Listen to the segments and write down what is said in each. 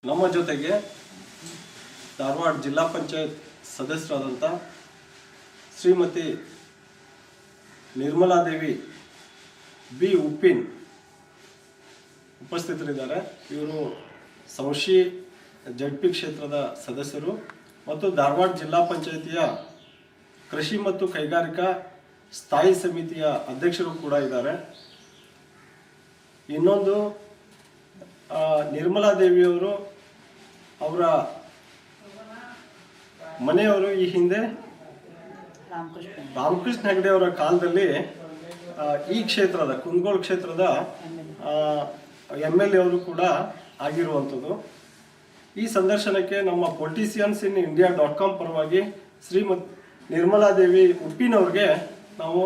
ನಮ್ಮ ಜೊತೆಗೆ ಧಾರವಾಡ ಜಿಲ್ಲಾ ಪಂಚಾಯತ್ ಸದಸ್ಯರಾದಂಥ ಶ್ರೀಮತಿ ನಿರ್ಮಲಾದೇವಿ ಬಿ ಉಪ್ಪಿನ್ ಉಪಸ್ಥಿತರಿದ್ದಾರೆ. ಇವರು ಸಂಶಿ ಜಡ್ಪಿ ಕ್ಷೇತ್ರದ ಸದಸ್ಯರು ಮತ್ತು ಧಾರವಾಡ ಜಿಲ್ಲಾ ಪಂಚಾಯತಿಯ ಕೃಷಿ ಮತ್ತು ಕೈಗಾರಿಕಾ ಸ್ಥಾಯಿ ಸಮಿತಿಯ ಅಧ್ಯಕ್ಷರು ಕೂಡ ಇದ್ದಾರೆ. ಇನ್ನೊಂದು ನಿರ್ಮಲಾದೇವಿಯವರು ಅವರ ಮನೆಯವರು ಈ ಹಿಂದೆ ರಾಮಕೃಷ್ಣ ಹೆಗಡೆ ಅವರ ಕಾಲದಲ್ಲಿ ಈ ಕ್ಷೇತ್ರದ ಕುಂದಗೋಳ ಕ್ಷೇತ್ರದ MLA ಅವರು ಕೂಡ ಆಗಿರುವಂಥದ್ದು. ಈ ಸಂದರ್ಶನಕ್ಕೆ ನಮ್ಮ politiciansinIndia.com ಪರವಾಗಿ ಶ್ರೀಮತಿ ನಿರ್ಮಲಾದೇವಿ ಉಪ್ಪಿನವ್ರಿಗೆ ನಾವು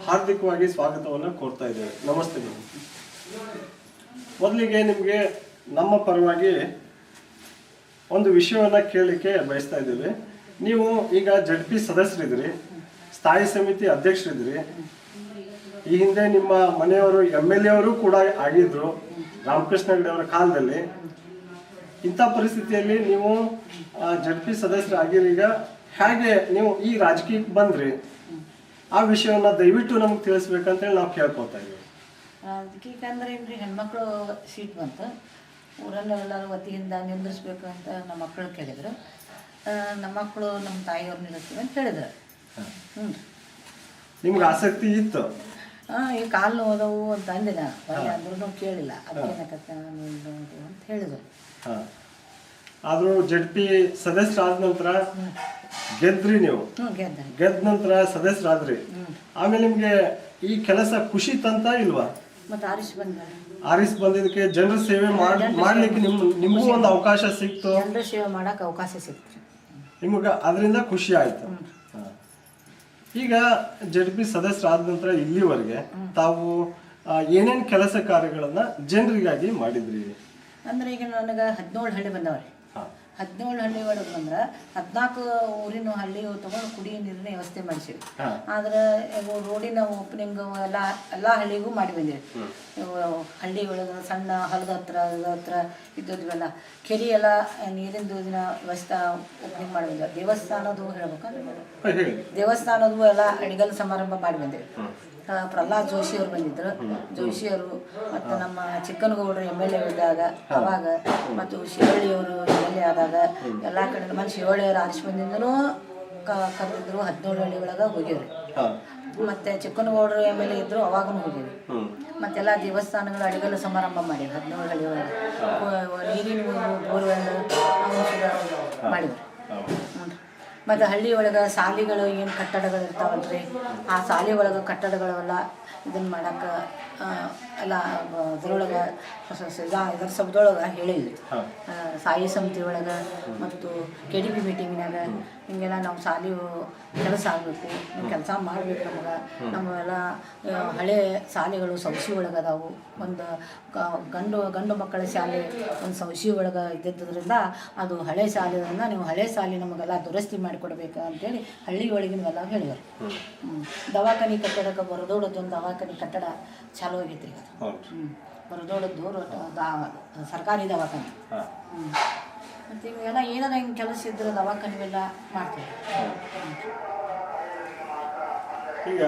ಹಾರ್ದಿಕವಾಗಿ ಸ್ವಾಗತವನ್ನು ಕೋರ್ತಾ ಇದ್ದೇವೆ. ನಮಸ್ತೆ ಮೇಡಮ್. ಮೊದಲಿಗೆ ನಿಮಗೆ ನಮ್ಮ ಪರವಾಗಿ ಒಂದು ವಿಷಯವನ್ನು ಕೇಳಲಿಕ್ಕೆ ಬಯಸ್ತಾ ಇದ್ದೀವಿ. ನೀವು ಈಗ ಜಡ್ಪಿ ಸದಸ್ಯರಿದ್ರಿ, ಸ್ಥಾಯಿ ಸಮಿತಿ ಅಧ್ಯಕ್ಷರಿದ್ರಿ, ಈ ಹಿಂದೆ ನಿಮ್ಮ ಮನೆಯವರು MLA ಅವರು ಕೂಡ ಆಗಿದ್ರು ರಾಮಕೃಷ್ಣ ಹೆಗಡೆ ಅವರ ಕಾಲದಲ್ಲಿ. ಇಂಥ ಪರಿಸ್ಥಿತಿಯಲ್ಲಿ ನೀವು ಜಡ್ಪಿ ಸದಸ್ಯರಾಗಿರೀಗ ಹೇಗೆ ನೀವು ಈ ರಾಜಕೀಯಕ್ಕೆ ಬಂದ್ರಿ, ಆ ವಿಷಯವನ್ನು ದಯವಿಟ್ಟು ನಮ್ಗೆ ತಿಳಿಸ್ಬೇಕಂತೇಳಿ ನಾವು ಕೇಳ್ಕೊತಾ ಇದ್ದೀವಿ. ರಾಜಕೀಯಕ್ಕೆ ಅಂದ್ರೆ ಏನ್ರಿ, ಹೆಣ್ಮಕ್ಳು ಸೀಟ್ ಬಂತು, ಊರಲ್ಲೆಲ್ಲರೂ ವತಿಯಿಂದ ನಿಂದಿರಿಸ್ಬೇಕು ಅಂತ ನಮ್ಮ ಮಕ್ಕಳು ಕೇಳಿದ್ರು. ನಮ್ಮ ಮಕ್ಕಳು ನಮ್ಮ ತಾಯಿಯವ್ರು ನಿಲ್ಲಿಸ್ತೀವಿ ಅಂತ ಹೇಳಿದ್ರು. ನಿಮ್ಗೆ ಆಸಕ್ತಿ ಇತ್ತು? ಈ ಕಾಲು ನೋದವು ಅಂತ ಅಂದೆ ನಾನು, ಅಂದ್ರೂ ಕೇಳಿಲ್ಲ. ಅದೇನಕತ್ತೆ ಅಂತ ಹೇಳಿದ್ರು. ಆದ್ರೂ ಜಡ್ಪಿ ಸದಸ್ಯರಾದ ನಂತರ ಗೆದ್ರಿ ನೀವು. ಗೆದ್ದ ನಂತರ ಸದಸ್ಯರಾದ್ರಿ. ಆಮೇಲೆ ನಿಮ್ಗೆ ಈ ಕೆಲಸ ಖುಷಿ ತಂತ ಇಲ್ವಾ? ಮತ್ತೆ ಆರಿಸ್ ಬಂದಿದ್ದಕ್ಕೆ ಜನರ ಸೇವೆ ಮಾಡ್ಲಿಕ್ಕೆ ನಿಮಗೂ ಒಂದು ಅವಕಾಶ ಸಿಕ್ತು, ಜನರ ಸೇವೆ ಮಾಡಕ್ಕೆ ಅವಕಾಶ ಸಿಕ್ತು, ನಿಮಗ ಅದರಿಂದ ಖುಷಿ ಆಯ್ತು. ಈಗ ಜಡ್ಪಿ ಸದಸ್ಯರಾದ ನಂತರ ಇಲ್ಲಿವರೆಗೆ ತಾವು ಏನೇನು ಕೆಲಸ ಕಾರ್ಯಗಳನ್ನ ಜನರಿಗಾಗಿ ಮಾಡಿದ್ರಿ? ಅಂದ್ರೆ ಈಗ ನನಗೆ 17 ಹಳ್ಳಿ ಬಂದವ್ರಿ. 17 ಹಳ್ಳಿ ಒಳಗೆ ಬಂದ್ರೆ 14 ಊರಿನ ಹಳ್ಳಿ ತಗೊಂಡು ಕುಡಿಯೋ ನೀರಿನ ವ್ಯವಸ್ಥೆ ಮಾಡಿಸಿವಿ. ಆದ್ರೆ ರೋಡಿನ ಓಪನಿಂಗ್ ಎಲ್ಲ ಹಳ್ಳಿಗೂ ಮಾಡಿ ಬಂದಿವಿ. ಹಳ್ಳಿ ಒಳಗೆ ಸಣ್ಣ ಹೊಲದ ಹತ್ರ ಇದ್ದದ್ವೆಲ್ಲ ಕೆರೆ ಎಲ್ಲ ನೀರಿಂದು ವ್ಯವಸ್ಥೆ ಓಪನಿಂಗ್ ಮಾಡಿ ಬಂದಿವಿ. ದೇವಸ್ಥಾನದು ಹೇಳ್ಬೇಕಂದ್ರೆ ದೇವಸ್ಥಾನದ್ದು ಎಲ್ಲ ಅಡಿಗಲ್ ಸಮಾರಂಭ ಮಾಡಿ ಬಂದಿವಿ. ಪ್ರಹ್ಲಾದ್ ಜೋಶಿ ಅವರು ಬಂದಿದ್ರು. ಜೋಶಿಯವರು ಮತ್ತು ನಮ್ಮ ಚಿಕ್ಕನಗೌಡರು MLA ಇದ್ದಾಗ ಅವಾಗ, ಮತ್ತು ಶಿವಳ್ಳಿಯವರು MLA ಆದಾಗ ಎಲ್ಲ ಕಡೆ ಮನೆ ಶಿವಳ್ಳಿಯವರು ಆರಿಸಿ ಬಂದಿಂದನೂ ಕರೆದಿದ್ರು. 17 ಹಳ್ಳಿ ಒಳಗೆ ಹೋಗಿವ್ರಿ. ಮತ್ತು ಚಿಕ್ಕನಗೌಡರು MLA ಇದ್ರು, ಅವಾಗೂ ಹೋಗಿವಿ. ಮತ್ತೆಲ್ಲ ದೇವಸ್ಥಾನಗಳು ಅಡಿಗಲ್ಲು ಸಮಾರಂಭ ಮಾಡಿವಿ 17 ಹಳ್ಳಿ ಒಳಗೆ. ನೀರಿನ ಬೋರ್ವೆಲ್ ಮಾಡಿವ್ರಿ. ಮತ್ತು ಹಳ್ಳಿ ಒಳಗೆ ಶಾಲೆಗಳು ಏನು ಕಟ್ಟಡಗಳು ಇರ್ತಾವಲ್ರಿ, ಆ ಶಾಲೆ ಒಳಗೆ ಕಟ್ಟಡಗಳೆಲ್ಲ ಇದನ್ನು ಮಾಡೋಕೆ ಎಲ್ಲ ಅದರೊಳಗೆ ಇದರ ಶಬ್ದೊಳಗೆ ಹೇಳಿದ್ವಿ. ಸಾಯಿ ಸಮಿತಿ ಒಳಗೆ ಮತ್ತು KDP ಮೀಟಿಂಗ್ನಾಗ ಹಿಂಗೆಲ್ಲ ನಾವು ಶಾಲೆ ಕೆಲಸ ಆಗಬೇಕು, ನೀವು ಕೆಲಸ ಮಾಡಬೇಕು. ನಮ್ಮೆಲ್ಲ ಹಳೆ ಶಾಲೆಗಳು ಸೌಸಿ ಒಳಗೆ ಅದಾವು. ಒಂದು ಗಂಡು ಮಕ್ಕಳ ಶಾಲೆ ಒಂದು ಸೌಸಿ ಒಳಗೆ ಇದ್ದಿದ್ದರಿಂದ ಅದು ಹಳೆ ಶಾಲೆಯಿಂದ ನೀವು ಹಳೆ ಶಾಲೆ ನಮಗೆಲ್ಲ ದುರಸ್ತಿ ಮಾಡಿಕೊಡ್ಬೇಕು ಅಂತೇಳಿ ಹಳ್ಳಿ ಒಳಗಿನವೆಲ್ಲ ಹೇಳಿದರು. ದವಾಖಾನೆ ಕಟ್ಟಡಕ್ಕೆ ಬರದೋಡದೊಂದು ದವಾಖಾನೆ ಕಟ್ಟಡ ಚಾಲೂ ಆಗೈತ್ರಿ. ಬರದೋಡದ್ದು ಸರ್ಕಾರಿ ದವಾಖಾನೆ. ಮತ್ತು ಇವೆಲ್ಲ ಏನಾರ ಹಿಂಗೆ ಕೆಲಸ ಇದ್ರೆ ದವಾಖಾನೆವೆಲ್ಲ ಮಾಡ್ತೀವಿ. ಈಗ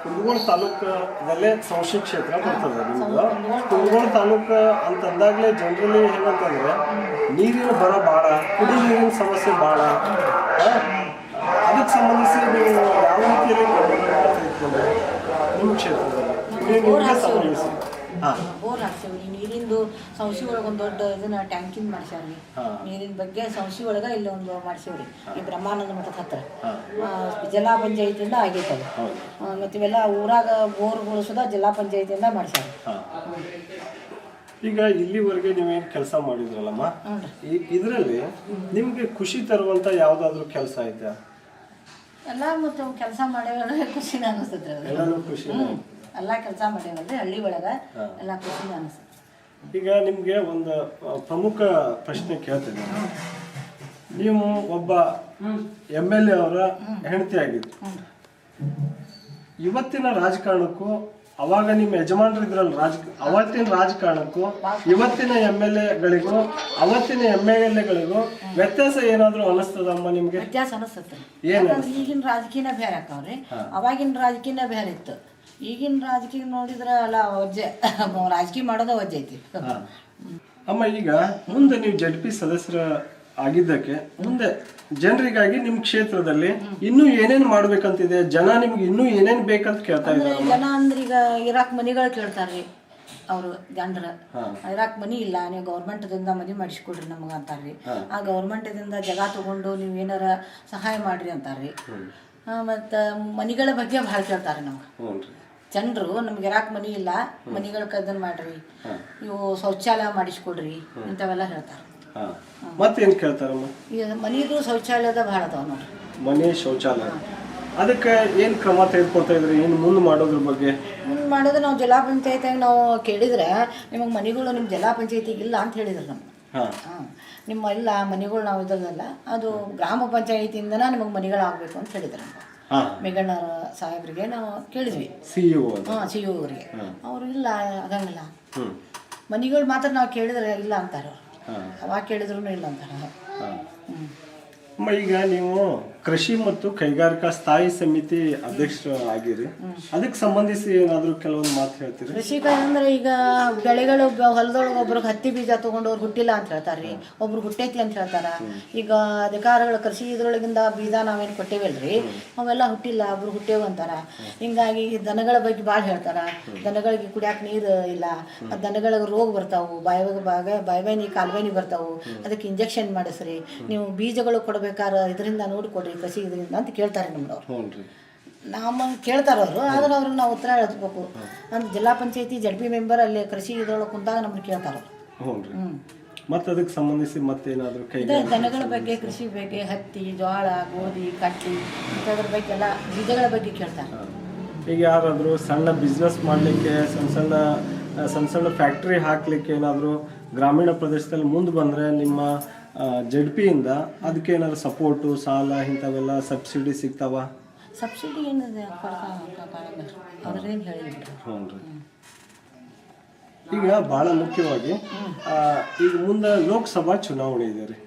ಕುಂದಗೋಳ ತಾಲೂಕದಲ್ಲೇ ಸಂಶಿ ಕ್ಷೇತ್ರ ಬರ್ತದೆ ನಿಮ್ದು. ಕುಂದಗೋಳ ತಾಲೂಕು ಅಂತಂದಾಗಲೇ ಜನರಲಿ ಏನಂತಂದ್ರೆ ನೀರಿನ ಬರ ಭಾಳ, ಕುಡಿ ನೀರಿನ ಸಮಸ್ಯೆ ಭಾಳ. ಅದಕ್ಕೆ ಸಂಬಂಧಿಸಿ ನೀವು ಯಾವ ರೀತಿಯಲ್ಲಿ ನಿಮ್ಮ ಕ್ಷೇತ್ರದಲ್ಲಿ ಬೋರ್ ಹಾಕ್ಸೇವ್ರಿ. ನೀರಿಂದು ಸಂಶಿ ಒಳಗೆ ಒಂದು ದೊಡ್ಡ ಇದನ್ನ ಟ್ಯಾಂಕಿನ ಮಾಡ್ಸ್ಯಾವ್ರಿ. ನೀರಿನ ಬಗ್ಗೆ ಸಂಶಿ ಒಳಗೆ ಇಲ್ಲಿ ಒಂದು ಮಾಡ್ಸೇವ್ರಿ, ಈ ಬ್ರಹ್ಮಾನಂದ ಮಠದ ಹತ್ರ. ಜಿಲ್ಲಾ ಪಂಚಾಯತಿಯಿಂದ ಆಗೈತೆ ಅದು. ಮತ್ತು ಇವೆಲ್ಲ ಊರಾಗ ಬೋರ್ಗಳು ಸುಧಾ ಜಿಲ್ಲಾ ಪಂಚಾಯತಿಯಿಂದ ಮಾಡ್ಸ್ಯಾವ್ರಿ. ಈಗ ಇಲ್ಲಿವರೆಗೆ ನೀವೇನು ಕೆಲಸ ಮಾಡಿದ್ರಲ್ಲಮ್ಮ, ಇದರಲ್ಲಿ ನಿಮ್ಗೆ ಖುಷಿ ತರುವಂತ ಯಾವ್ದಾದ್ರು ಕೆಲಸ ಐತಾ? ಎಲ್ಲ ಮತ್ತು ಕೆಲಸ ಮಾಡ್ಯಾವ ಖುಷಿನ ಅನಿಸ್ತದ್ರಿ. ಎಲ್ಲರೂ ಖುಷಿ ಎಲ್ಲ ಕೆಲಸ ಮಾಡ್ಯಾವಲ್ರಿ ಹಳ್ಳಿ ಒಳಗೆ, ಎಲ್ಲ ಖುಷಿನ ಅನಿಸ್ತದೆ. ಈಗ ನಿಮ್ಗೆ ಒಂದು ಪ್ರಮುಖ ಪ್ರಶ್ನೆ ಕೇಳ್ತೀನಿ. ನೀವು ಒಬ್ಬ MLA ಅವರ ಹೆಂಡತಿ ಆಗಿದ್ದು, ಇವತ್ತಿನ ರಾಜಕಾರಣಕ್ಕೂ ಅವಾಗ ನಿಮ್ಮ ಯಜಮಾನರು ಇದ್ರಲ್ಲ ಅವತ್ತಿನ ರಾಜಕಾರಣಕ್ಕೂ ಇವತ್ತಿನ MLA-ಗಳಿಗೂ ಅವತ್ತಿನ MLA-ಗಳಿಗೂ ವ್ಯತ್ಯಾಸ ಏನಾದ್ರು ಅನಿಸ್ತದಮ್ಮ ನಿಮ್ಗೆ? ವ್ಯತ್ಯಾಸ ಅನಿಸ್ತದೆ. ಯಾಕಂದ್ರೆ ಈಗಿನ ರಾಜಕೀಯನ ಬೇರೆ ಹಾಕವ್ರಿ, ಅವಾಗಿನ ರಾಜಕೀಯನ ಬೇರೆ ಇತ್ತು. ಈಗಿನ ರಾಜಕೀಯ ನೋಡಿದ್ರೆ ಅಲ್ಲ ವಜ್ಜೆ ರಾಜಕೀಯ ಮಾಡೋದ ವಜ್ಜೆ ಐತಿ. ಅಮ್ಮ, ಈಗ ಮುಂದೆ ನೀವು ZP ಸದಸ್ಯರ ಆಗಿದ್ದಕ್ಕೆ ಮುಂದೆ ಜನರಿಗಾಗಿ ನಿಮ್ ಕ್ಷೇತ್ರದಲ್ಲಿ ಇನ್ನೂ ಏನೇನ್ ಮಾಡ್ಬೇಕಂತಿದೆ, ಜನ ನಿಮ್ಗೆ ಇನ್ನೂ ಏನೇನ್ ಬೇಕಂತ ಕೇಳ್ತಾ ಇದ್ದಾರೆ? ಜನ ಅಂದ್ರೆ ಈಗ ಇರಾಕ್ ಮನಿಗಳು ಕೇಳ್ತಾರ್ರಿ ಅವರು ಜನರ. ಇರಾಕ್ ಮನಿ ಇಲ್ಲ, ನೀವು ಗೌರ್ಮೆಂಟ್ದಿಂದ ಮನಿ ಮಾಡಿಸ್ಕೊಡ್ರಿ ನಮಗ ಅಂತಾರ್ರಿ. ಆ ಗೌರ್ಮೆಂಟ್ದಿಂದ ಜಾಗ ತಗೊಂಡು ನೀವು ಏನಾರ ಸಹಾಯ ಮಾಡ್ರಿ ಅಂತಾರ್ರಿ. ಮತ್ತ ಮನಿಗಳ ಬಗ್ಗೆ ಭಾಳ ಕೇಳ್ತಾರೆ ನಮ್ಗೆ ಜನರು. ನಮ್ಗೆ ಇರಾಕ್ ಮನಿ ಇಲ್ಲ, ಮನಿಗಳ ಕದನ್ ಮಾಡ್ರಿ, ಇವು ಶೌಚಾಲಯ ಮಾಡಿಸ್ಕೊಡ್ರಿ ಇಂಥವೆಲ್ಲ ಹೇಳ್ತಾರೆ. ಮತ್ತೇನ್ ಕೇಳ್ತಾರಮ್ಮ? ಈಗ ಮನಿದು ಶೌಚಾಲಯದ ಭಾಳ ಅದಾವ ನೋಡ್ರಿ. ಮನೆ ಶೌಚಾಲಯ ಅದಕ್ಕೆ ಏನ್ ಕ್ರಮ ತೆಗೆದುಕೊಳ್ತಾ ಇದ್ರಿ? ಏನ್ ಮುಂದೆ ಮಾಡೋದ್ರ ಬಗ್ಗೆ? ಮುಂದೆ ಮಾಡೋದು ನಾವು ಜಿಲ್ಲಾ ಪಂಚಾಯತಿಯಾಗ ನಾವು ಕೇಳಿದ್ರೆ ನಿಮಗೆ ಮನಿಗಳು ನಿಮ್ಮ ಜಿಲ್ಲಾ ಪಂಚಾಯತಿಗೆ ಇಲ್ಲ ಅಂತ ಹೇಳಿದ್ರು ನಮ್ಗೆ. ನಿಮ್ಮ ಇಲ್ಲ ಮನಿಗಳು ನಾವು ಇದ್ದದಲ್ಲ, ಅದು ಗ್ರಾಮ ಪಂಚಾಯತಿಯಿಂದನ ನಿಮಗೆ ಮನಿಗಳಾಗಬೇಕು ಅಂತ ಹೇಳಿದ್ರು ನಮ್ಗೆ. ಮೇಘಣ್ಣ ಸಾಹೇಬ್ರಿಗೆ ನಾವು ಕೇಳಿದ್ವಿ, CEO ಅವರಿಗೆ. ಅವರು ಇಲ್ಲ ಆಗಂಗಿಲ್ಲ, ಮನಿಗಳು ಮಾತ್ರ ನಾವು ಕೇಳಿದ್ರೆ ಇಲ್ಲ ಅಂತಾರೆ. ಅವಾಗ ಕೇಳಿದ್ರು ಇಲ್ಲ ಅಂತಾರೆ. ಈಗ ನೀವು ಕೃಷಿ ಮತ್ತು ಕೈಗಾರಿಕಾ ಸ್ಥಾಯಿ ಸಮಿತಿ ಅಧ್ಯಕ್ಷರು ಆಗಿರಿ, ಅದಕ್ಕೆ ಸಂಬಂಧಿಸಿ ಏನಾದ್ರು ಕೆಲವೊಂದು ಮಾತು ಹೇಳ್ತೀರಿ? ಕೃಷಿ ಅಂದ್ರೆ ಈಗ ಬೆಳೆಗಳು ಹೊಲದೊಳಗೆ ಒಬ್ರಿಗೆ ಹತ್ತಿ ಬೀಜ ತಗೊಂಡು ಅವ್ರು ಹುಟ್ಟಿಲ್ಲ ಅಂತ ಹೇಳ್ತಾರ್ರಿ, ಒಬ್ರು ಹುಟ್ಟೈತಿ ಅಂತ ಹೇಳ್ತಾರ. ಈಗ ಅಧಿಕಾರಿಗಳು ಕೃಷಿ ಇದ್ರೊಳಗಿಂದ ಬೀಜ ನಾವೇನು ಕೊಟ್ಟೇವಲ್ರಿ, ಅವೆಲ್ಲ ಹುಟ್ಟಿಲ್ಲ, ಒಬ್ರು ಹುಟ್ಟೇವು ಅಂತಾರ. ಹಿಂಗಾಗಿ ದನಗಳ ಬಗ್ಗೆ ಭಾಳ ಹೇಳ್ತಾರ. ದನಗಳಿಗೆ ಕುಡಿಯಾಕ ನೀರು ಇಲ್ಲ, ದನಗಳಿಗೆ ರೋಗ ಬರ್ತಾವು, ಬಾಯ್ಬಾಯಿ ಕಾಲ್ಬಾಯಿ ಬರ್ತಾವು, ಅದಕ್ಕೆ ಇಂಜೆಕ್ಷನ್ ಮಾಡಿಸ್ರಿ, ನೀವು ಬೀಜಗಳು ಕೊಡ್ಬೇಕಾದ್ರೆ ಇದರಿಂದ ನೋಡಿಕೊಡ್ರಿ ಕೃಷಿ ಇದರಿಂದ ಅಂತ ಕೇಳ್ತಾರೆ ನಮ್ಮವ್ರು. ನಮ್ಮ ಕೇಳ್ತಾರ ಅವರು, ಆದ್ರೆ ಅವ್ರಿಗೆ ನಾವು ಉತ್ತರ ಹೇಳ್ಬೇಕು. ಅಂದ್ರೆ ಜಿಲ್ಲಾ ಪಂಚಾಯತಿ ZP ಮೆಂಬರ್ ಅಲ್ಲಿ ಕೃಷಿ ಇದ್ರೊಳಗೆ ಕುಂತಾಗ ನಮ್ಗೆ ಕೇಳ್ತಾರ. ಮತ್ತೆ ಅದಕ್ಕೆ ಸಂಬಂಧಿಸಿ ಮತ್ತೇನಾದ್ರು ದನಗಳ ಬಗ್ಗೆ, ಕೃಷಿ ಬಗ್ಗೆ, ಹತ್ತಿ, ಜೋಳ, ಗೋಧಿ, ಕಟ್ಟಿ ಇಂಥದ್ರ ಬಗ್ಗೆ ಎಲ್ಲ ಬೀಜಗಳ ಬಗ್ಗೆ ಕೇಳ್ತಾರೆ. ಈಗ ಯಾರಾದರೂ ಸಣ್ಣ ಬಿಸ್ನೆಸ್ ಮಾಡಲಿಕ್ಕೆ, ಸಣ್ಣ ಸಣ್ಣ ಫ್ಯಾಕ್ಟ್ರಿ ಹಾಕ್ಲಿಕ್ಕೆ ಏನಾದರೂ ಗ್ರಾಮೀಣ ಪ್ರದೇಶದಲ್ಲಿ ಮುಂದೆ ಬಂದರೆ ನಿಮ್ಮ ZPಯಿಂದ ಅದಕ್ಕೆ ಏನಾದ್ರು ಸಪೋರ್ಟು, ಸಾಲ ಇಂಥವೆಲ್ಲ ಸಬ್ಸಿಡಿ ಸಿಗ್ತಾವ? ಸಬ್ಸಿಡಿ ಏನಿದೆ ಅವ್ರೇನು ಹೇಳಿದ್ರು. ಈಗ ಭಾಳ ಮುಖ್ಯವಾಗಿ ಈಗ ಮುಂದೆ ಲೋಕಸಭಾ ಚುನಾವಣೆ ಇದೆ ರೀ,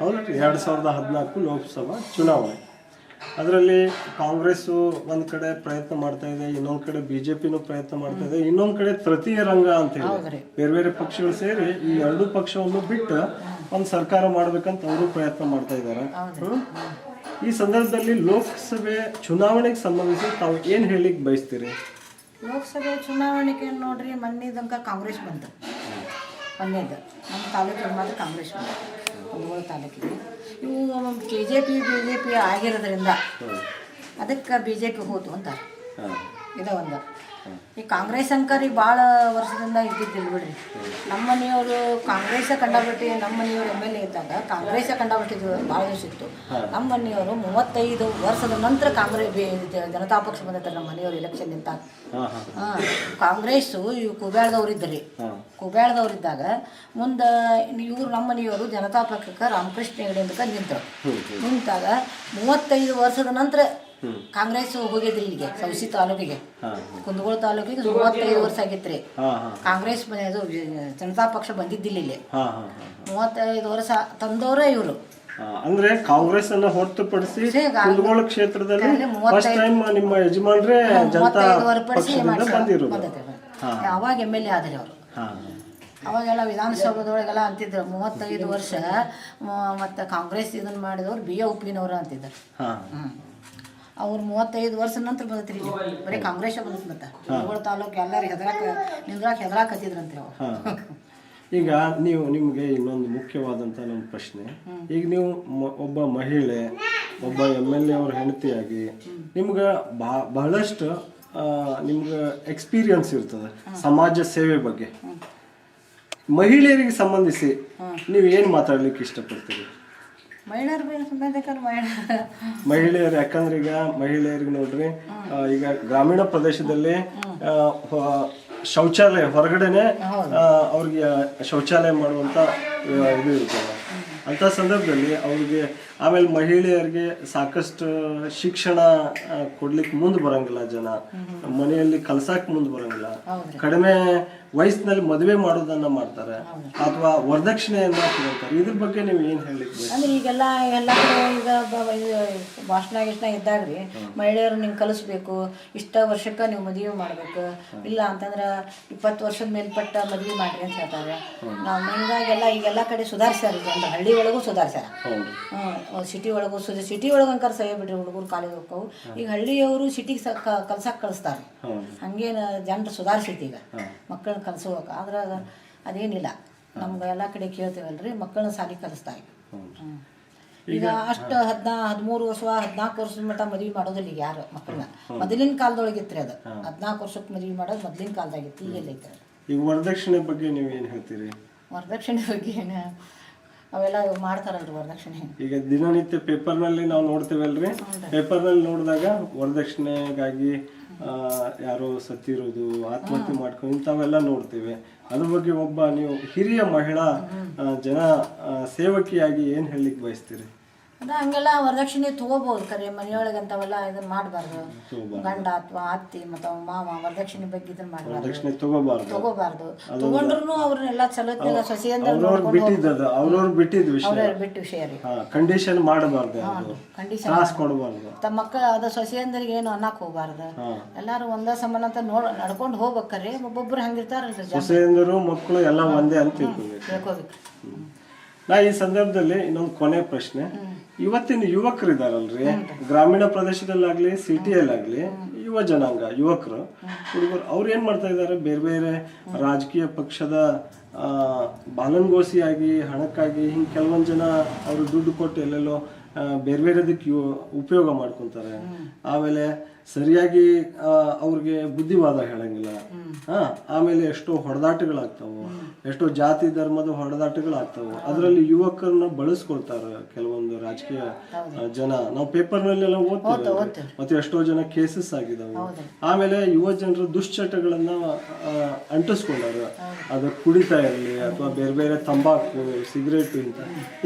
ಹೌದ್ರಿ? 2014 ಲೋಕಸಭಾ ಚುನಾವಣೆ. ಅದರಲ್ಲಿ ಕಾಂಗ್ರೆಸ್ಸು ಒಂದು ಕಡೆ ಪ್ರಯತ್ನ ಮಾಡ್ತಾ ಇದೆ, ಇನ್ನೊಂದು ಕಡೆ BJPನೂ ಪ್ರಯತ್ನ ಮಾಡ್ತಾ ಇದೆ, ಇನ್ನೊಂದು ಕಡೆ ತೃತೀಯ ರಂಗ ಅಂತ ಹೇಳಿ ಬೇರೆ ಬೇರೆ ಪಕ್ಷಗಳು ಸೇರಿ ಈ ಎರಡೂ ಪಕ್ಷವನ್ನು ಬಿಟ್ಟು ಒಂದು ಸರ್ಕಾರ ಮಾಡ್ಬೇಕಂತ ಅವರು ಪ್ರಯತ್ನ ಮಾಡ್ತಾ ಇದ್ದಾರೆ. ಈ ಸಂದರ್ಭದಲ್ಲಿ ಲೋಕಸಭೆ ಚುನಾವಣೆಗೆ ಸಂಬಂಧಿಸಿ ತಾವು ಏನು ಹೇಳಿಕ್ ಬಯಸ್ತೀರಿ? ಲೋಕಸಭೆ ಚುನಾವಣೆಗೆ ನೋಡ್ರಿ, ಮೊನ್ನೆ ತನಕ ಕಾಂಗ್ರೆಸ್ ಬಂತು. ಮೊನ್ನೆದು ನಮ್ಮ ತಾಲೂಕಿಗೆ ಮಾತ್ರ ಕಾಂಗ್ರೆಸ್ ಬಂತು, ಕುಂದಗೋಳ ತಾಲೂಕಿಗೆ. ಇವು BJP ಆಗಿರೋದ್ರಿಂದ ಅದಕ್ಕೆ BJP ಹೋತು ಅಂತಾರೆ. ಇದು ಒಂದು. ಈ ಕಾಂಗ್ರೆಸ್ ಅಂಕರ್ ಈಗ ಭಾಳ ವರ್ಷದಿಂದ ಇದ್ದಿದ್ದಿಲ್ಲ ಬಿಡ್ರಿ. ನಮ್ಮ ಮನೆಯವರು ಕಾಂಗ್ರೆಸ್ ಕಂಡಬಿಟ್ಟು, ನಮ್ಮ ಮನೆಯವರು MLA ಇದ್ದಾಗ ಕಾಂಗ್ರೆಸ್ ಕಂಡಬಿಟ್ಟಿದ್ದು ಭಾಳ ದಿವಸ ಇತ್ತು. ನಮ್ಮ ಮನೆಯವರು 35 ವರ್ಷದ ನಂತರ ಜನತಾ ಪಕ್ಷ ಬಂದೈತೆ ನಮ್ಮ ಮನೆಯವರು ಎಲೆಕ್ಷನ್ ನಿಂತಾಗ. ಕಾಂಗ್ರೆಸ್ಸು ಇವು ಕುಬ್ಯಾಳದವ್ರು ಇದ್ದರು. ಕುಬ್ಯಾಳದವ್ರಿದ್ದಾಗ ಮುಂದೆ ಇವರು ನಮ್ಮ ಮನೆಯವರು ಜನತಾ ಪಕ್ಷಕ್ಕೆ ರಾಮಕೃಷ್ಣ ಹೆಗಡೆಯಿಂದ ನಿಂತಾಗ 35 ವರ್ಷದ ನಂತರ ಕಾಂಗ್ರೆಸ್ ಹೋಗಿದ್ರಿ ಇಲ್ಲಿಗೆ ಸೌಸಿ ತಾಲೂಕಿಗೆ, ಕುಂದಗೋಳ ತಾಲೂಕಿಗೆ 35 ವರ್ಷ ಆಗಿತ್ರಿ ಕಾಂಗ್ರೆಸ್ ಅದು ಜನತಾ ಪಕ್ಷ ಬಂದಿದ್ದಿಲ್ಲ ಇಲ್ಲಿ. 35 ವರ್ಷ ತಂದವರೇ ಇವರು. ಅಂದ್ರೆ ಕಾಂಗ್ರೆಸ್ ಅನ್ನ ಹೊರತುಪಡಿಸಿ ಕುಂದಗೋಳ ಕ್ಷೇತ್ರದಲ್ಲಿ ಫಸ್ಟ್ ಟೈಮ್ ನಿಮ್ಮ ಯಜಮಾನ್ರೆ ಜನತಾ ಪಕ್ಷದಿಂದ ಬಂದಿರೋದು. ಅವಾಗ MLA ಆದ್ರಿ ಅವರು. ಅವಾಗೆಲ್ಲ ವಿಧಾನಸೌಧದೊಳಗೆಲ್ಲ ಅಂತಿದ್ರು 35 ವರ್ಷ ಮತ್ತು ಕಾಂಗ್ರೆಸ್ ಇದನ್ನ ಮಾಡಿದವ್ರು BA ಉಪ್ಪಿನವರು ಅಂತಿದ್ರು. ಅವ್ರು 35 ವರ್ಷ ನಂತರ ಬಂದತ್ರಿ, ಬರೀ ಕಾಂಗ್ರೆಸ್ ಬಂದತ್. ಮತ್ತೆ ಕುಂದಗೋಳ ತಾಲೂಕು ಎಲ್ಲರಿಗೆ ಹೆದರಾಕತ್ತಿದ್ರಂತೆ ಅವ್ರು. ಈಗ ನಿಮಗೆ ಇನ್ನೊಂದು ಮುಖ್ಯವಾದಂಥ ನಮ್ಮ ಪ್ರಶ್ನೆ, ಈಗ ನೀವು ಒಬ್ಬ ಮಹಿಳೆ, ಒಬ್ಬ MLA ಅವ್ರ ಹೆಂಡತಿಯಾಗಿ ನಿಮ್ಗೆ ಬಹಳಷ್ಟು ನಿಮ್ಗೆ ಎಕ್ಸ್ಪೀರಿಯನ್ಸ್ ಇರ್ತದೆ ಸಮಾಜ ಸೇವೆ ಬಗ್ಗೆ. ಮಹಿಳೆಯರಿಗೆ ಸಂಬಂಧಿಸಿ ನೀವು ಏನು ಮಾತಾಡ್ಲಿಕ್ಕೆ ಇಷ್ಟಪಡ್ತೀರಿ? ಮಹಿಳೆಯರು ಯಾಕಂದ್ರೆ ಈಗ ಮಹಿಳೆಯರಿಗೆ ನೋಡ್ರಿ, ಈಗ ಗ್ರಾಮೀಣ ಪ್ರದೇಶದಲ್ಲಿ ಶೌಚಾಲಯ ಹೊರಗಡೆನೆ ಅವ್ರಿಗೆ ಶೌಚಾಲಯ ಮಾಡುವಂತ ಇದು ಇರ್ತದೆ. ಅಂತ ಸಂದರ್ಭದಲ್ಲಿ ಅವ್ರಿಗೆ ಆಮೇಲೆ ಮಹಿಳೆಯರಿಗೆ ಸಾಕಷ್ಟು ಶಿಕ್ಷಣ ಕೊಡ್ಲಿಕ್ಕೆ ಮುಂದೆ ಬರಂಗಿಲ್ಲ ಜನ, ಮನೆಯಲ್ಲಿ ಕಲ್ಸಕ್ ಮುಂದೆ ಬರಂಗಿಲ್ಲ, ಕಡಿಮೆ ವಯಸ್ಸಿನಲ್ಲಿ ಮದುವೆ ಮಾಡೋದನ್ನ ಮಾಡ್ತಾರೆ ಅಥವಾ ವರದಕ್ಷಿಣೆಯನ್ನ ತಗೊಳ್ತಾರೆ. ಇದ್ರ ಬಗ್ಗೆ ನೀವು ಏನ್ ಹೇಳಿಕ್ಕೆ ಅಂದ್ರೆ ಈಗೆಲ್ಲ ಎಲ್ಲ ಕಡೆ ಈಗ ಭಾಷಣ ಗಿಷ್ಣ ಇದ್ದಾಗ್ರಿ ಮಹಿಳೆಯರು ನಿಂಗೆ ಕಲಿಸ್ಬೇಕು, ಇಷ್ಟ ವರ್ಷಕ್ಕೆ ನೀವು ಮದುವೆ ಮಾಡ್ಬೇಕು, ಇಲ್ಲ ಅಂತಂದ್ರೆ 20 ವರ್ಷದ ಮೇಲ್ಪಟ್ಟ ಮದುವೆ ಮಾಡ್ರಿ ಅಂತ ಹೇಳ್ತಾರೆ. ನಾವು ಹಿಂಗಾಗೆಲ್ಲ ಈಗೆಲ್ಲ ಕಡೆ ಸುಧಾರಿಸ್ಯಾರ, ಅಂದ್ರೆ ಹಳ್ಳಿ ಒಳಗೂ ಸುಧಾರಿಸ್ಯಾರ, ಸಿಟಿ ಒಳಗೂ ಸಿಟಿ ಒಳಗೆ ಅಂಕರ್ ಸಹಿ ಬಿಡ್ರಿ ಹುಡುಗರು ಕಾಲೇಜ್ ಹೋಗ್ತಾವು. ಈಗ ಹಳ್ಳಿಯವರು ಸಿಟಿಗೆ ಕಲ್ಸಕ್ಕೆ ಕಳಿಸ್ತಾರೆ. ಹಂಗೇನು ಜನರು ಸುಧಾರಿಸೈತಿ ಈಗ ಮಕ್ಕಳನ್ನ ಕಲಿಸೋಕೆ. ಆದ್ರೆ ಅದೇನಿಲ್ಲ, ನಮ್ಗೆ ಎಲ್ಲ ಕಡೆ ಕೇಳ್ತೇವಲ್ರಿ, ಮಕ್ಕಳನ್ನ ಸಾಲಿ ಕಲಿಸ್ತಾರೆ. ಈಗ ಅಷ್ಟು 13 ವರ್ಷ 14 ವರ್ಷದ ಮಟ್ಟ ಮದುವೆ ಮಾಡೋದಿಲ್ಲ ಈಗ ಯಾರು ಮಕ್ಕಳನ್ನ. ಮೊದಲಿನ ಕಾಲದೊಳಗಿತ್ತು ಅದು, 14 ವರ್ಷಕ್ಕೆ ಮದುವೆ ಮಾಡೋದು ಮೊದಲಿನ ಕಾಲದಾಗಿತ್ತು, ಈಗೆಲ್ಲ ಐತೆ. ಈಗ ವರದಕ್ಷಿಣೆ ಬಗ್ಗೆ ನೀವು ಏನು ಹೇಳ್ತೀರಿ? ವರದಕ್ಷಿಣೆ ಬಗ್ಗೆ ಅವೆಲ್ಲ ಮಾಡ್ತಾರಲ್ರಿ ವರದಕ್ಷಿಣೆ. ಈಗ ದಿನನಿತ್ಯ ಪೇಪರ್ನಲ್ಲಿ ನಾವು ನೋಡ್ತೇವಲ್ರಿ, ಪೇಪರ್ನಲ್ಲಿ ನೋಡಿದಾಗ ವರದಕ್ಷಿಣೆಗಾಗಿ ಯಾರೋ ಸತ್ತಿರೋದು, ಆತ್ಮಹತ್ಯೆ ಮಾಡ್ಕೊಂಡು ಇಂಥವೆಲ್ಲ ನೋಡ್ತೇವೆ. ಅದ್ರ ಬಗ್ಗೆ ಒಬ್ಬ ನೀವು ಹಿರಿಯ ಮಹಿಳಾ ಜನ ಸೇವಕಿಯಾಗಿ ಏನು ಹೇಳಲಿಕ್ಕೆ ಬಯಸ್ತೀರಿ? ಅಂದ್ರೆ ಹಂಗೆಲ್ಲ ವರದಕ್ಷಿಣೆ ತಗೋಬಹುದು, ಕರೆ ಮನೆಯೊಳಗೆ ಅಂತವೆಲ್ಲ ಇದನ್ನ ಮಾಡಬಾರ್ದು. ಗಂಡ ಅಥವಾ ಅತ್ತಿ ಮತ್ತು ಮಾವ ವರದಕ್ಷಿಣೆ ಬಗ್ಗೆ ಇದನ್ನ ಮಾಡಬಾರ್ದು, ತಗೋಬಾರ್ದು. ತಗೊಂಡ್ರು ಅವ್ರನ್ನೆಲ್ಲ ಚಲೋತ್ನಾಗ ಸೊಸೆಯಿಂದ ಬಿಟ್ಟು ವಿಷಯ ರೀ, ಕಂಡೀಷನ್ ಮಾಡಬಾರ್ದು, ತಮ್ಮ ಮಕ್ಕಳು ಅದ ಸೊಸೆಯಂದ್ರಿಗೆ ಏನು ಅನ್ನಕ್ ಹೋಗ್ಬಾರ್ದು. ಎಲ್ಲಾರು ಒಂದ ಸಮಾನ ಅಂತ ನಡ್ಕೊಂಡು ಹೋಗ್ಬೇಕ್ರಿ. ಒಬ್ಬೊಬ್ರು ಹಂಗಿರ್ತಾರಲ್ರಿ, ಸೊಸೆಯಂದರು ಮಕ್ಕಳು ಎಲ್ಲ ಒಂದೇ ಅಂತ ತಿಳ್ಕೋಬೇಕು. ನಾ ಈ ಸಂದರ್ಭದಲ್ಲಿ ಇನ್ನೊಂದು ಕೊನೆ ಪ್ರಶ್ನೆ, ಇವತ್ತಿನ ಯುವಕರು ಇದಾರಲ್ರಿ, ಗ್ರಾಮೀಣ ಪ್ರದೇಶದಲ್ಲಾಗ್ಲಿ ಸಿಟಿಯಲ್ಲಾಗ್ಲಿ ಯುವ ಜನಾಂಗ ಯುವಕರು ಹುಡುಗರು ಅವ್ರು ಏನ್ ಮಾಡ್ತಾ ಇದ್ದಾರೆ, ಬೇರೆ ಬೇರೆ ರಾಜಕೀಯ ಪಕ್ಷದ ಬಾಲನ್ಗೋಸಿಯಾಗಿ ಹಣಕ್ಕಾಗಿ ಹಿಂಗೆ ಕೆಲವೊಂದು ಜನ ಅವರು ದುಡ್ಡು ಕೊಟ್ಟು ಎಲ್ಲೆಲ್ಲೋ ಬೇರೆ ಬೇರೆದಕ್ಕೆ ಉಪಯೋಗ ಮಾಡ್ಕೊತಾರೆ. ಆಮೇಲೆ ಸರಿಯಾಗಿ ಅವ್ರಿಗೆ ಬುದ್ಧಿವಾದ ಹೇಳಂಗಿಲ್ಲ. ಆಮೇಲೆ ಎಷ್ಟೋ ಹೊಡೆದಾಟಗಳಾಗ್ತಾವು, ಎಷ್ಟೋ ಜಾತಿ ಧರ್ಮದ ಹೊಡೆದಾಟಗಳಾಗ್ತಾವು. ಅದರಲ್ಲಿ ಯುವಕರನ್ನ ಬಳಸ್ಕೊಳ್ತಾರೆ ಕೆಲವೊಂದು ರಾಜಕೀಯ ಜನ. ನಾವು ಪೇಪರ್ನಲ್ಲೆಲ್ಲ ಓದ್ತೇವೆ, ಮತ್ತೆ ಎಷ್ಟೋ ಜನ ಕೇಸಸ್ ಆಗಿದಾವೆ. ಆಮೇಲೆ ಯುವ ಜನರು ದುಶ್ಚಟಗಳನ್ನ ಅಂಟಿಸ್ಕೊಂಡಾರ, ಅದು ಕುಡಿತಾ ಇರಲಿ ಅಥವಾ ಬೇರೆ ಬೇರೆ ತಂಬಾಕು, ಸಿಗರೇಟು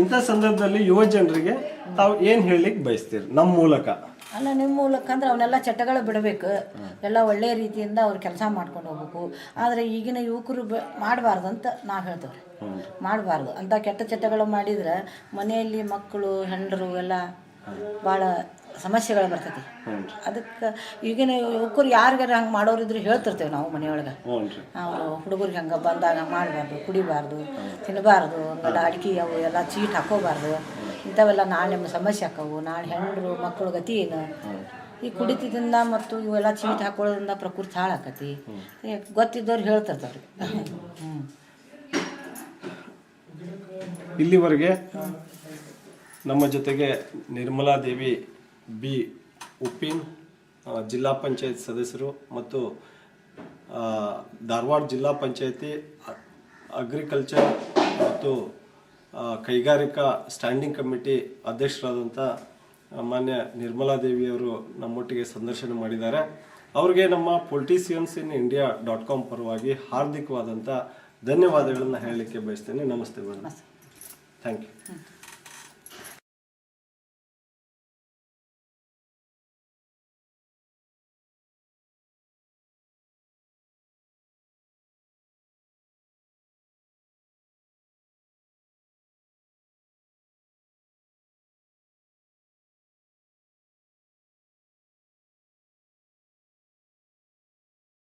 ಇಂಥ ಸಂದರ್ಭದಲ್ಲಿ ಯುವ ಜನರಿಗೆ ತಾವು ಏನ್ ಹೇಳಲಿಕ್ಕೆ ಬಯಸ್ತೀರಿ ನಮ್ಮ ಮೂಲಕ? ಅಲ್ಲ, ನಿಮ್ಮ ಮೂಲಕ ಅಂದ್ರೆ ಅವನ್ನೆಲ್ಲ ಚಟಗಳು ಬಿಡಬೇಕು, ಎಲ್ಲ ಒಳ್ಳೆಯ ರೀತಿಯಿಂದ ಅವ್ರು ಕೆಲಸ ಮಾಡ್ಕೊಂಡು ಹೋಗ್ಬೇಕು. ಆದರೆ ಈಗಿನ ಯುವಕರು ಮಾಡಬಾರ್ದು ಅಂತ ನಾವು ಹೇಳ್ತೇವೆ, ಮಾಡಬಾರ್ದು ಅಂತ. ಕೆಟ್ಟ ಚಟಗಳು ಮಾಡಿದ್ರೆ ಮನೆಯಲ್ಲಿ ಮಕ್ಕಳು ಹೆಂಡರು ಎಲ್ಲ ಭಾಳ ಸಮಸ್ಯೆಗಳು ಬರ್ತೈತಿ. ಅದಕ್ಕೆ ಈಗಿನ ಯುವಕರು ಯಾರಿಗಾರ ಹಂಗೆ ಮಾಡೋರಿದ್ರು ಹೇಳ್ತಿರ್ತೇವೆ ನಾವು ಮನೆಯೊಳಗೆ. ಅವರು ಹುಡುಗರಿಗೆ ಹಂಗೆ ಬಂದಾಗ ಮಾಡಬಾರ್ದು, ಕುಡಿಬಾರ್ದು, ತಿನ್ನಬಾರ್ದು, ಹಂಗೆಲ್ಲ ಅಡಿಕೆ ಅವು ಎಲ್ಲ ಚೀಟ್ ಹಾಕೋಬಾರ್ದು. ಇಂಥವೆಲ್ಲ ನಾಳೆ ನಿಮ್ಮ ಸಮಸ್ಯೆ ಹಾಕವು, ನಾಳೆ ಹೆಣ್ಣು ಮಕ್ಕಳು ಗತಿ ಏನು. ಈ ಕುಡಿತದಿಂದ ಮತ್ತು ಇವೆಲ್ಲ ಚೀಟ್ ಹಾಕೊಳ್ಳೋದ್ರಿಂದ ಪ್ರಕೃತಿ ಹಾಳಾಕತಿ. ಗೊತ್ತಿದ್ದವ್ರು ಹೇಳ್ತಿರ್ತಾರೆ. ಇಲ್ಲಿವರೆಗೆ ನಮ್ಮ ಜೊತೆಗೆ ನಿರ್ಮಲಾ ದೇವಿ ಬಿ ಉಪ್ಪಿನ್, ಜಿಲ್ಲಾ ಪಂಚಾಯತ್ ಸದಸ್ಯರು ಮತ್ತು ಧಾರವಾಡ ಜಿಲ್ಲಾ ಪಂಚಾಯತಿ ಅಗ್ರಿಕಲ್ಚರ್ ಮತ್ತು ಕೈಗಾರಿಕಾ ಸ್ಟ್ಯಾಂಡಿಂಗ್ ಕಮಿಟಿ ಅಧ್ಯಕ್ಷರಾದಂಥ ಮಾನ್ಯ ನಿರ್ಮಲಾ ದೇವಿಯವರು ನಮ್ಮೊಟ್ಟಿಗೆ ಸಂದರ್ಶನ ಮಾಡಿದ್ದಾರೆ. ಅವ್ರಿಗೆ ನಮ್ಮ politiciansinIndia.com ಪರವಾಗಿ ಹಾರ್ದಿಕವಾದಂಥ ಧನ್ಯವಾದಗಳನ್ನು ಹೇಳಲಿಕ್ಕೆ ಬಯಸ್ತೇನೆ. ನಮಸ್ತೆ ಮೇಡಮ್, ಥ್ಯಾಂಕ್ ಯು.